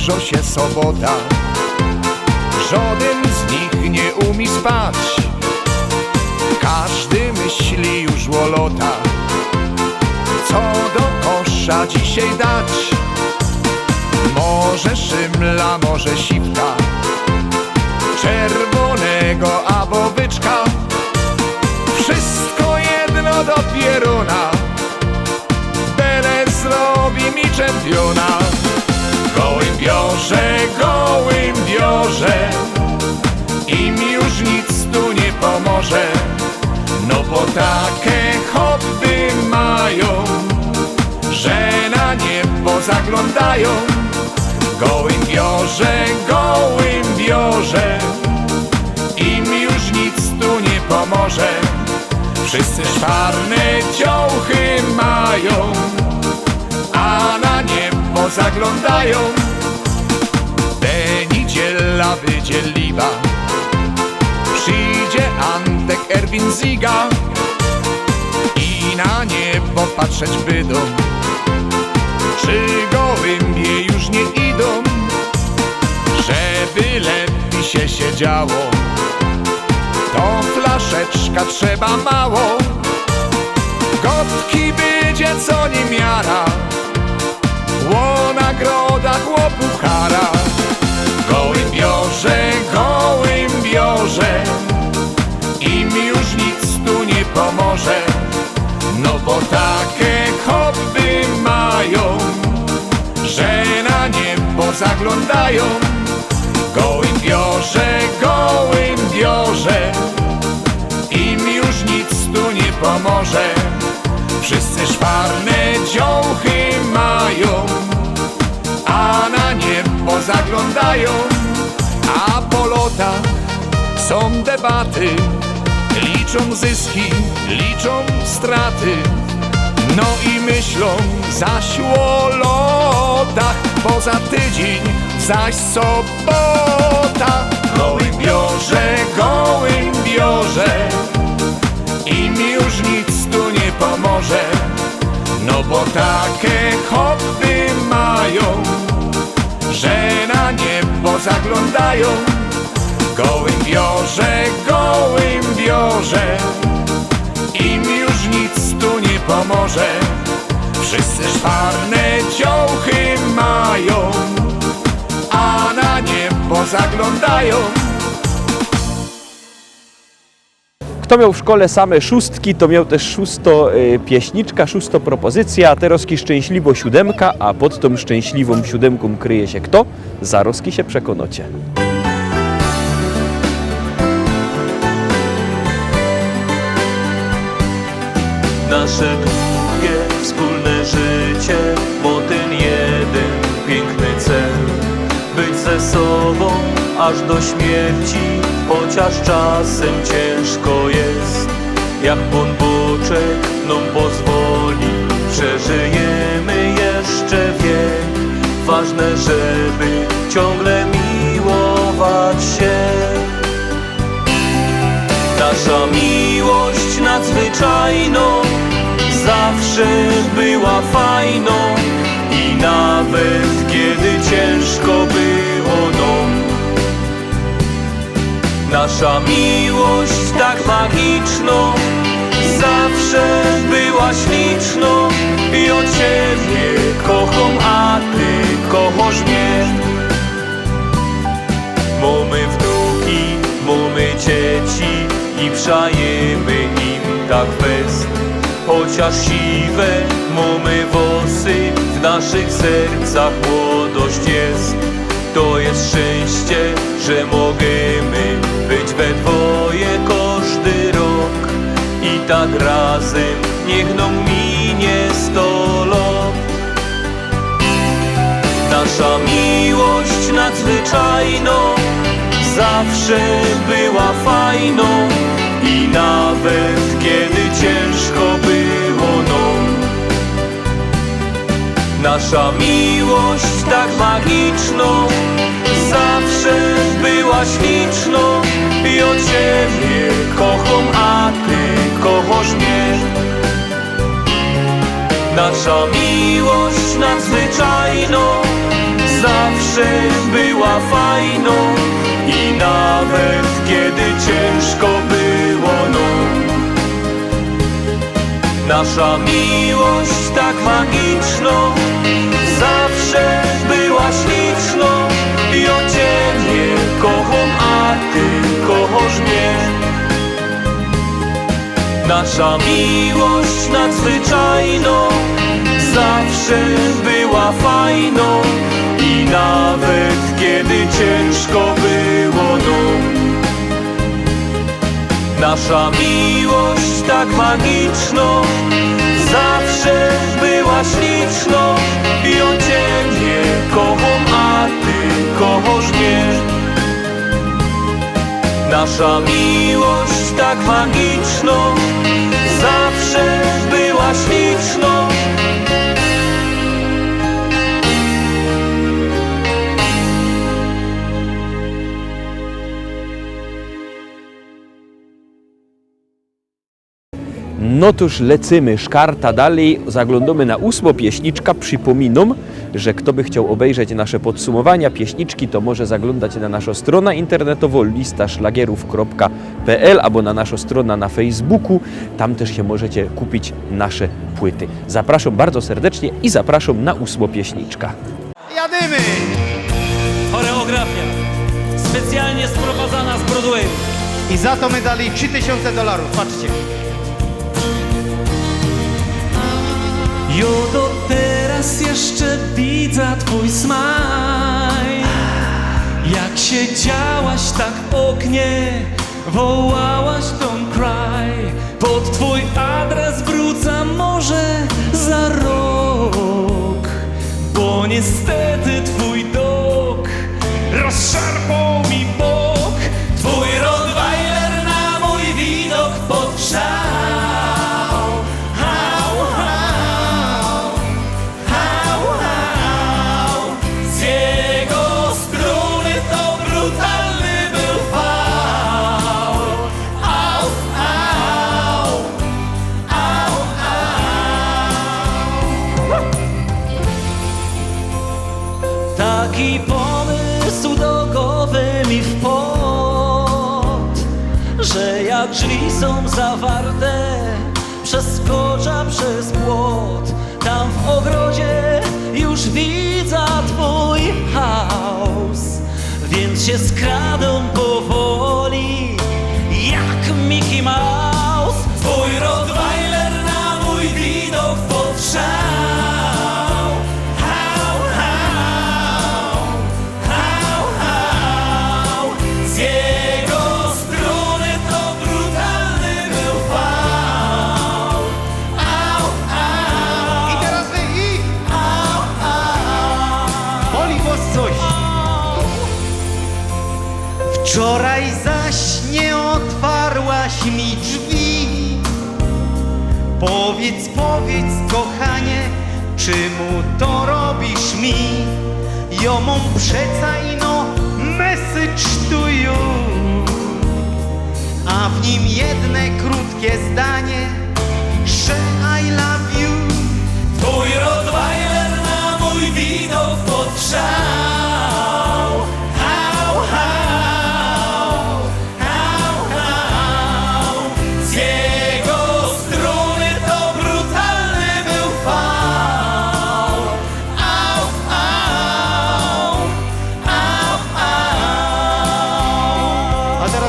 zbliża się sobota, żaden z nich nie umie spać. Każdy myśli już o lota, co do kosza dzisiaj dać. Może szymla, może siwka, czerwonego albo byczka. Wszystko jedno do pieruna, byle zrobi mi czempiona. Gołębiorze, im już nic tu nie pomoże. No bo takie hobby mają, że na niebo zaglądają. Gołębiorze, im już nic tu nie pomoże. Wszyscy czarne dziołchy mają, a na niebo zaglądają. Te niedziela wydzieliwa, przyjdzie Antek, Erwin, Ziga i na niebo patrzeć będą, czy gołębie już nie idą. Żeby lepiej się siedziało, to flaszeczka trzeba mało. Gotki będzie co niemiara, o nagrodach, o puchara. Gołębiorze, im już nic tu nie pomoże. No bo takie hobby mają, że na niebo zaglądają. Gołębiorze, im już nic tu nie pomoże. Wszyscy szwarne dziołchy mają, a na niebo zaglądają. A po lotach są debaty, liczą zyski, liczą straty. No i myślą zaś o lotach, bo za tydzień zaś sobota. Gołębiorze, im już nic tu nie pomoże. No bo takie hobby mają, że na niebo zaglądają. Gołębiorze, im już nic tu nie pomoże. Wszyscy czarne dziołchy mają, a na niebo zaglądają. Kto miał w szkole same szóstki, to miał też szósto pieśniczka, szósto propozycja, a teroski szczęśliwo siódemka, a pod tą szczęśliwą siódemką kryje się kto? Zaroski się przekonocie. Nasze długie wspólne życie, bo ten jeden piękny cel. Być ze sobą aż do śmierci, chociaż czasem ciężko jest. Jak Pan Boczek nam pozwoli, przeżyjemy jeszcze wiek. Ważne, żeby ciągle miłować się. Nasza miłość nadzwyczajną zawsze była fajną i nawet kiedy ciężko było nam. Nasza miłość tak magiczną zawsze była śliczną i od Ciebie kocham, a Ty kochasz mnie. Mamy wnuki, mamy dzieci i przajemy im tak fest. Chociaż siwe mamy włosy, w naszych sercach młodość jest. To jest szczęście, że możemy być we dwoje każdy rok. I tak razem niech nam minie 100 lat. Nasza miłość nadzwyczajną zawsze była fajną i nawet kiedy ciężko było nam. Nasza miłość tak magiczną zawsze była śliczną i od Ciebie kocham, a Ty kochasz mnie. Nasza miłość nadzwyczajną zawsze zawsze była fajną i nawet kiedy ciężko było, no. Nasza miłość tak magiczną zawsze była śliczną i o Ciebie kocham, a Ty kochasz mnie. Nasza miłość nadzwyczajną zawsze była fajną i nawet kiedy ciężko było, no. Nasza miłość tak magiczną zawsze była śliczną i o Ciebie kocham, a Ty kochasz mnie. Nasza miłość tak magiczną zawsze była śliczną. No toż lecymy, szkarta dalej, zaglądamy na 8 pieśniczka. Przypominam, że kto by chciał obejrzeć nasze podsumowania pieśniczki, to może zaglądać na naszą stronę internetową listaszlagierów.pl albo na naszą stronę na Facebooku. Tam też się możecie kupić nasze płyty. Zapraszam bardzo serdecznie i zapraszam na 8 pieśniczka. Jadymy! Choreografia specjalnie sprowadzana z Broadwayu. I za to my dali $3000. Patrzcie. Jo, do teraz jeszcze widzę twój smaj. Jak siedziałaś tak w oknie, wołałaś don't cry. Pod twój adres wrócę może za rok, bo niestety twój dog rozszarpał mi bok. Twój Rottweiler na mój widok podgrzał. Taki pomysł do głowy mi wpadł, że jak drzwi są zawarte, przeskoczę przez płot. Tam w ogrodzie już widzę twój chaos, więc się skradą powoli jak Mickey Mouse. Twój Rottweiler na mój widok podgrzał. Wczoraj zaś nie otwarłaś mi drzwi. Powiedz, kochanie, czemu to robisz mi? Jo mam przeca ino message to you, a w nim jedne krótkie zdanie, że I love you. Twój Rottweiler na mój widok podgrzał.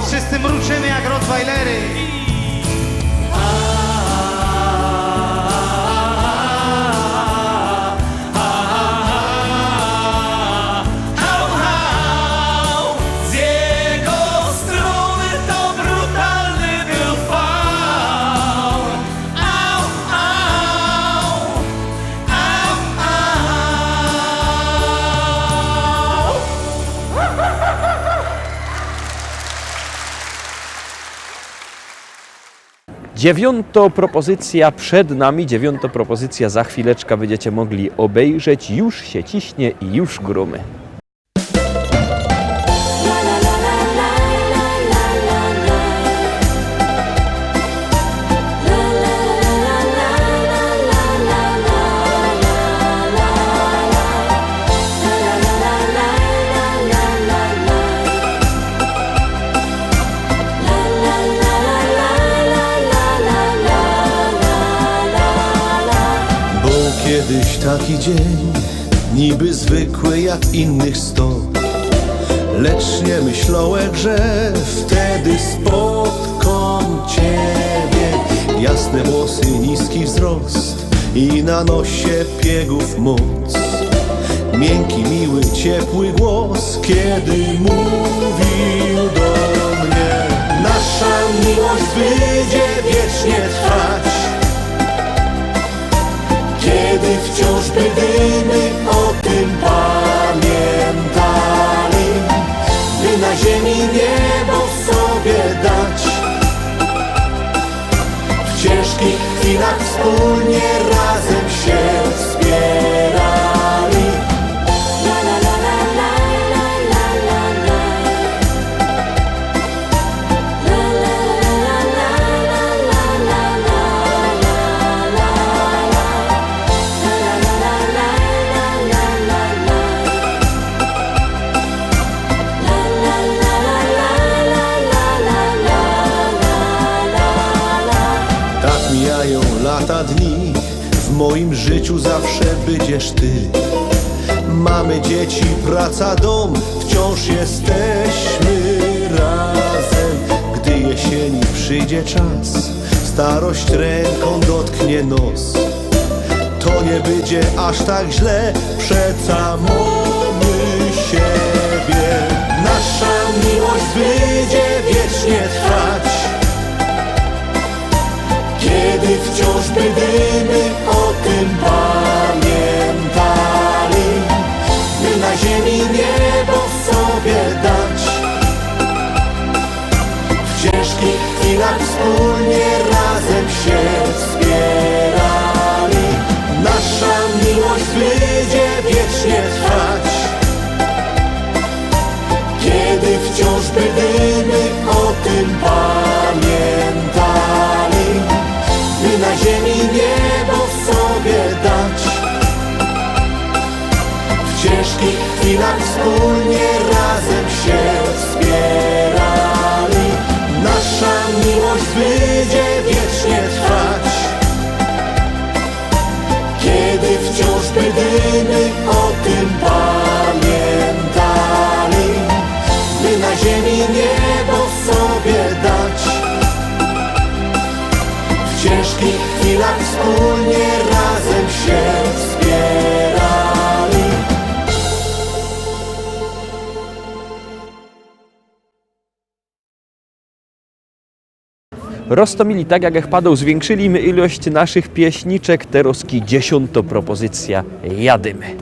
Wszyscy mruczymy jak Rottweilery. Z jego strony to brutalny był fał. Au, au, au, au. 9. propozycja przed nami, 9. propozycja za chwileczkę będziecie mogli obejrzeć. Już się ciśnie i już grumy. Kiedyś taki dzień, niby zwykły jak innych 100. Lecz nie myślałem, że wtedy spotkam Ciebie. Jasne włosy, niski wzrost i na nosie piegów moc. Miękki, miły, ciepły głos, kiedy mówił do mnie. Nasza miłość będzie wiecznie trwać, kiedy wciąż będziemy o tym pamiętali, by na ziemi niebo sobie dać. W ciężkich chwilach wspólnie razem się wspierali. Tak mijają lata, dni, w moim życiu zawsze będziesz Ty. Mamy dzieci, praca, dom, wciąż jesteśmy razem. Gdy jesieni przyjdzie czas, starość ręką dotknie nos, to nie będzie aż tak źle, przeca mamy siebie. Nasza miłość będzie wiecznie trwać, kiedy wciąż będziemy o tym pamiętali, by na ziemi niebo sobie dać. W ciężkich chwilach wspólnie razem się wspierali. Nasza miłość będzie wiecznie trwać, kiedy wciąż będziemy o tym pamiętali, by na ziemi niebo sobie dać. W ciężkich chwilach wspólnie razem się wspierali. Nasza miłość będzie wiecznie trwać, kiedy wciąż będziemy o tym pamiętali, by na ziemi niebo sobie dać. W ciężkich chwilach wspólnie razem się wspierali. Roztomili tak jak padał, zwiększyli my ilość naszych pieśniczek, teroski 10. propozycja, jadymy.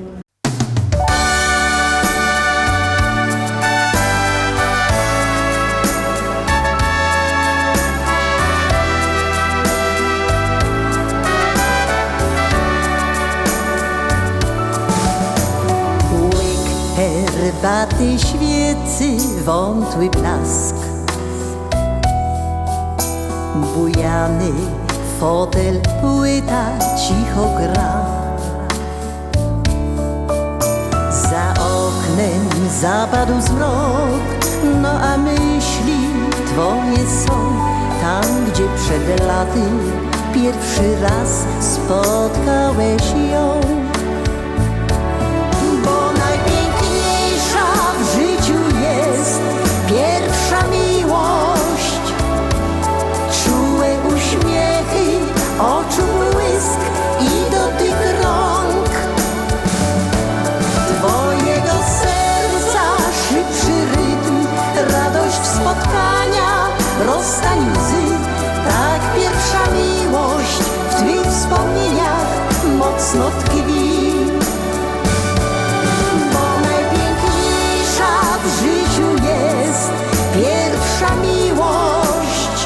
Herbaty, świecy, wątły blask, bujany fotel, płyta cicho gra. Za oknem zapadł zmrok, no a myśli twoje są tam, gdzie przed laty pierwszy raz spotkałeś ją. Pierwsza miłość, czułe uśmiechy, oczu błysk i dotyk rąk twojego serca, szybszy rytm, radość spotkania, rozstań łzy. Tak pierwsza miłość w twych wspomnieniach mocno tkwi. Pierwsza miłość,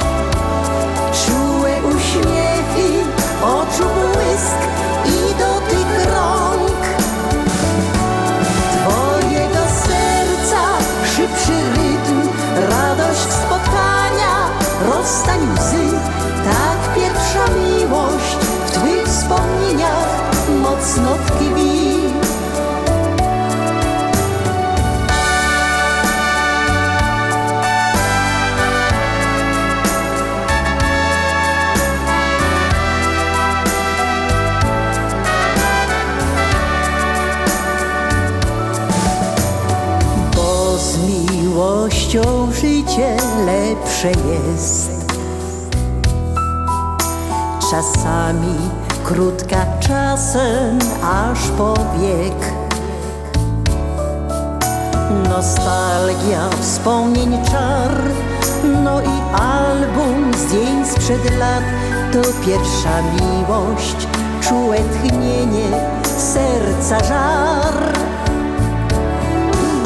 czułe uśmiechy, oczu błysk i dotyk rąk twojego serca, szybszy rytm, radość spotkania, rozstań łzy. Tak pierwsza miłość w twych wspomnieniach mocno życie lepsze jest. Czasami krótka, czasem aż po wiek. Nostalgia, wspomnień czar, no i album zdjęć sprzed lat. To pierwsza miłość, czułe tchnienie, serca żar.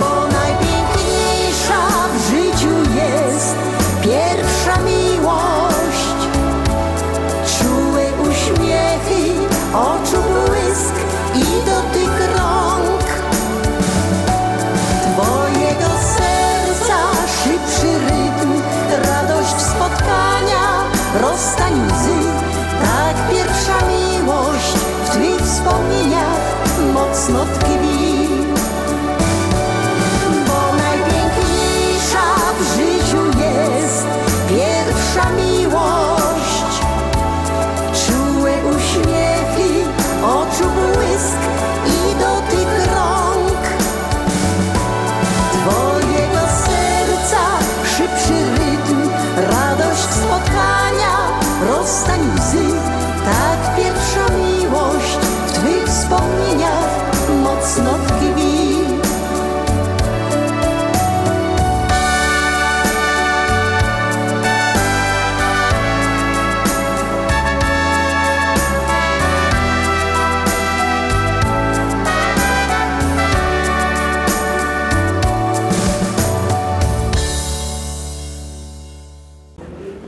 Bo najpiękniejsza w życiu jest pierwsza miłość. Czułe uśmiechy, oczu błysk i dotyk rąk twojego serca, szybszy rytm, radość spotkania, rozstań łzy. Tak pierwsza miłość w twych wspomnieniach mocno tkwi. Bo najpiękniejsza w życiu jest pierwsza miłość. Czułe uśmiechy, oczu błysk i dotyk rąk twojego serca, szybszy rytm, radość spotkania, rozstań łzy. Tak pierwsza miłość w twych wspomnieniach mocno tkwi.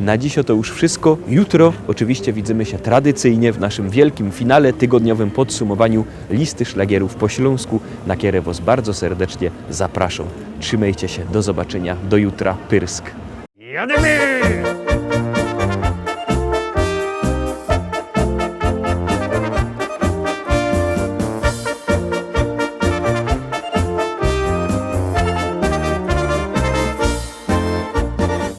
Na dziś to już wszystko. Jutro oczywiście widzimy się tradycyjnie w naszym wielkim finale, tygodniowym podsumowaniu listy szlagierów po śląsku, na które Was bardzo serdecznie zapraszam. Trzymajcie się, do zobaczenia, do jutra, Pyrsk. Jademy!